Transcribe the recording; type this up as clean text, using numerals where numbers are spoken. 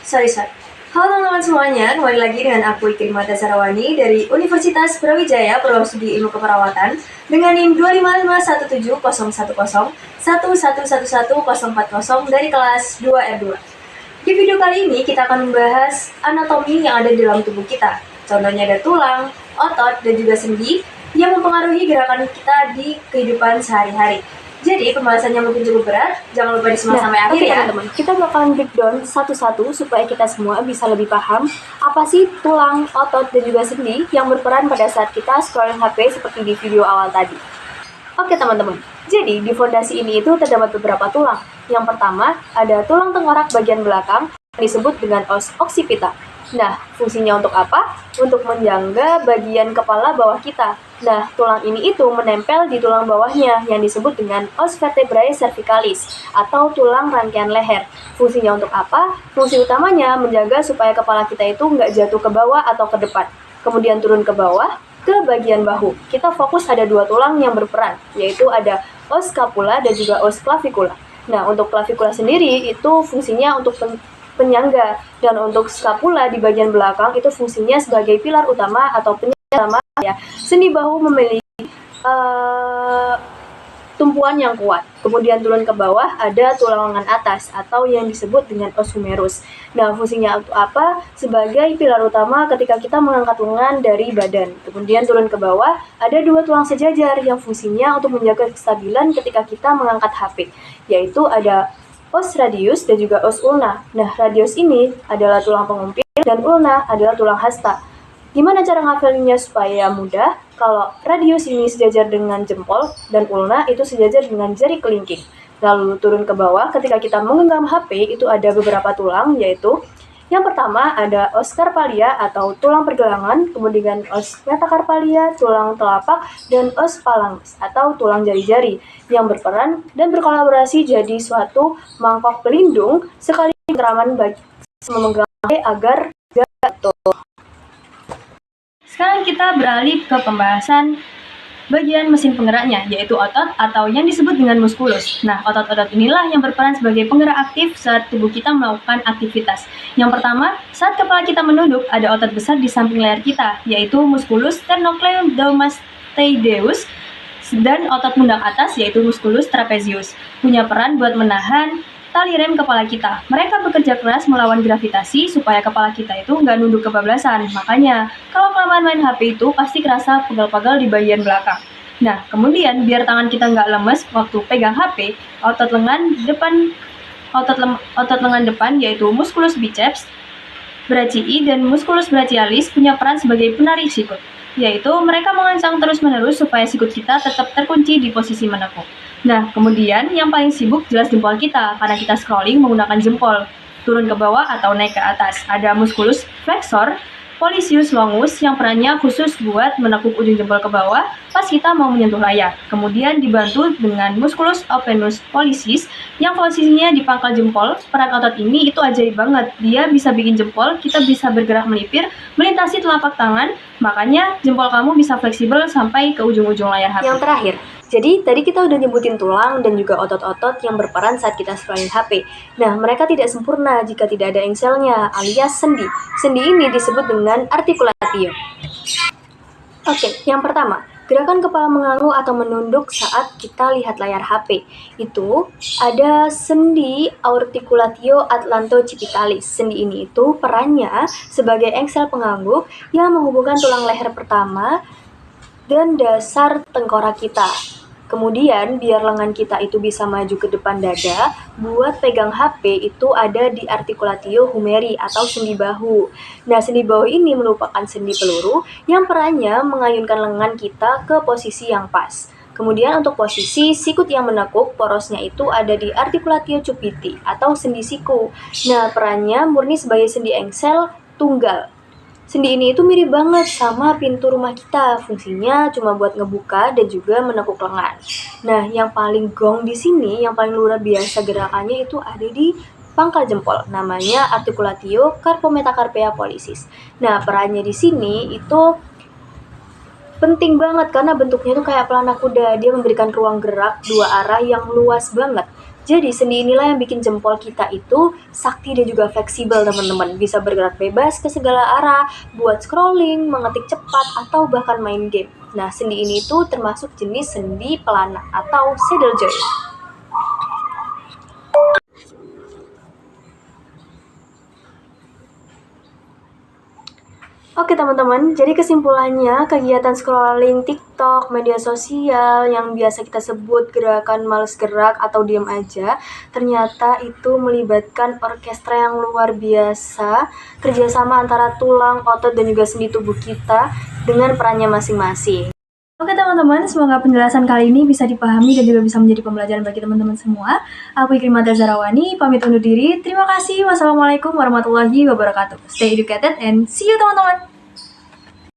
Sorry. Halo teman-teman semuanya, kembali lagi dengan aku Ikrimata Sarawani dari Universitas Brawijaya Prodi Ilmu Keperawatan dengan NIM 255170171111140 dari kelas 2R2. Di video kali ini kita akan membahas anatomi yang ada di dalam tubuh kita. Contohnya ada tulang, otot, dan juga sendi yang mempengaruhi gerakan kita di kehidupan sehari-hari. Jadi pembahasannya mungkin cukup berat, jangan lupa disimak sampai akhir ya teman-teman. Kita bakalan breakdown satu-satu supaya kita semua bisa lebih paham apa sih tulang, otot, dan juga sendi yang berperan pada saat kita scrolling HP seperti di video awal tadi. Oke teman-teman, jadi di fondasi ini itu terdapat beberapa tulang. Yang pertama ada tulang tengkorak bagian belakang yang disebut dengan os occipita. Nah, fungsinya untuk apa? Untuk menjangga bagian kepala bawah kita. Nah, tulang ini itu menempel di tulang bawahnya yang disebut dengan os vertebrae cervicalis atau tulang rangkaian leher. Fungsinya untuk apa? Fungsi utamanya menjaga supaya kepala kita itu nggak jatuh ke bawah atau ke depan. Kemudian turun ke bawah, ke bagian bahu. Kita fokus ada dua tulang yang berperan, yaitu ada os scapula dan juga os clavicula. Nah, untuk clavicula sendiri itu fungsinya untuk penyangga, dan untuk scapula di bagian belakang itu fungsinya sebagai pilar utama atau penyangga utama ya. Sendi bahu memiliki tumpuan yang kuat. Kemudian turun ke bawah ada tulang lengan atas atau yang disebut dengan os humerus. Nah, fungsinya untuk apa? Sebagai pilar utama ketika kita mengangkat lengan dari badan. Kemudian turun ke bawah ada dua tulang sejajar yang fungsinya untuk menjaga kestabilan ketika kita mengangkat HP, yaitu ada os radius dan juga os ulna. Nah, radius ini adalah tulang pengumpil dan ulna adalah tulang hasta. Gimana cara ngafalinnya supaya mudah? Kalau radius ini sejajar dengan jempol dan ulna itu sejajar dengan jari kelingking. Lalu turun ke bawah ketika kita menggenggam HP itu ada beberapa tulang, yaitu yang pertama ada os carpalia atau tulang pergelangan, kemudian os metacarpalia, tulang telapak, dan os phalanx atau tulang jari-jari yang berperan dan berkolaborasi jadi suatu mangkok pelindung sekali geraman bagi memegang agar jatuh. Sekarang kita beralih ke pembahasan bagian mesin penggeraknya, yaitu otot atau yang disebut dengan muskulus. Nah, otot-otot inilah yang berperan sebagai penggerak aktif saat tubuh kita melakukan aktivitas. Yang pertama, saat kepala kita menunduk, ada otot besar di samping leher kita, yaitu musculus sternocleidomastoideus, dan otot pundak atas, yaitu musculus trapezius, punya peran buat menahan tali rem kepala kita. Mereka bekerja keras melawan gravitasi supaya kepala kita itu nggak nunduk kebablasan. Makanya, kalau kelamaan main HP itu pasti kerasa pegal-pegal di bagian belakang. Nah, kemudian biar tangan kita nggak lemes waktu pegang HP, otot lengan depan yaitu musculus biceps brachii dan musculus brachialis punya peran sebagai penarik sikut, yaitu mereka mengancang terus-menerus supaya sikut kita tetap terkunci di posisi menekuk. Nah, kemudian yang paling sibuk jelas jempol kita, karena kita scrolling menggunakan jempol. Turun ke bawah atau naik ke atas, ada musculus flexor pollicis longus yang perannya khusus buat menekuk ujung jempol ke bawah pas kita mau menyentuh layar. Kemudian dibantu dengan musculus openus pollicis yang posisinya di pangkal jempol. Peran otot ini itu ajaib banget. Dia bisa bikin jempol kita bisa bergerak melipir, melintasi telapak tangan. Makanya jempol kamu bisa fleksibel sampai ke ujung-ujung layar HP. Yang terakhir, jadi tadi kita udah nyebutin tulang dan juga otot-otot yang berperan saat kita scrolling HP. Nah, mereka tidak sempurna jika tidak ada engselnya alias sendi. Sendi ini disebut dengan articulatio. Oke, yang pertama, gerakan kepala mengangguk atau menunduk saat kita lihat layar HP. Itu ada sendi aurticulatio atlantoccipitalis. Sendi ini itu perannya sebagai engsel pengangguk yang menghubungkan tulang leher pertama dan dasar tengkorak kita. Kemudian biar lengan kita itu bisa maju ke depan dada, buat pegang HP itu ada di articulatio humeri atau sendi bahu. Nah, sendi bahu ini merupakan sendi peluru yang perannya mengayunkan lengan kita ke posisi yang pas. Kemudian untuk posisi sikut yang menekuk, porosnya itu ada di articulatio cupiti atau sendi siku. Nah, perannya murni sebagai sendi engsel tunggal. Sendi ini itu mirip banget sama pintu rumah kita, fungsinya cuma buat ngebuka dan juga menekuk lengan. Nah, yang paling gong di sini, yang paling luar biasa gerakannya itu ada di pangkal jempol, namanya articulatio carpometacarpea pollicis. Nah, perannya di sini itu penting banget karena bentuknya itu kayak pelana kuda, dia memberikan ruang gerak dua arah yang luas banget. Jadi sendi inilah yang bikin jempol kita itu sakti dan juga fleksibel teman-teman. Bisa bergerak bebas ke segala arah, buat scrolling, mengetik cepat, atau bahkan main game. Nah, sendi ini itu termasuk jenis sendi pelana atau saddle joint. Oke teman-teman, jadi kesimpulannya kegiatan scrolling TikTok, media sosial yang biasa kita sebut gerakan males gerak atau diam aja, ternyata itu melibatkan orkestra yang luar biasa, kerjasama antara tulang, otot, dan juga sendi tubuh kita dengan perannya masing-masing. Oke teman-teman, semoga penjelasan kali ini bisa dipahami dan juga bisa menjadi pembelajaran bagi teman-teman semua. Aku Ikrimata Zarawani, pamit undur diri. Terima kasih. Wassalamualaikum warahmatullahi wabarakatuh. Stay educated and see you teman-teman.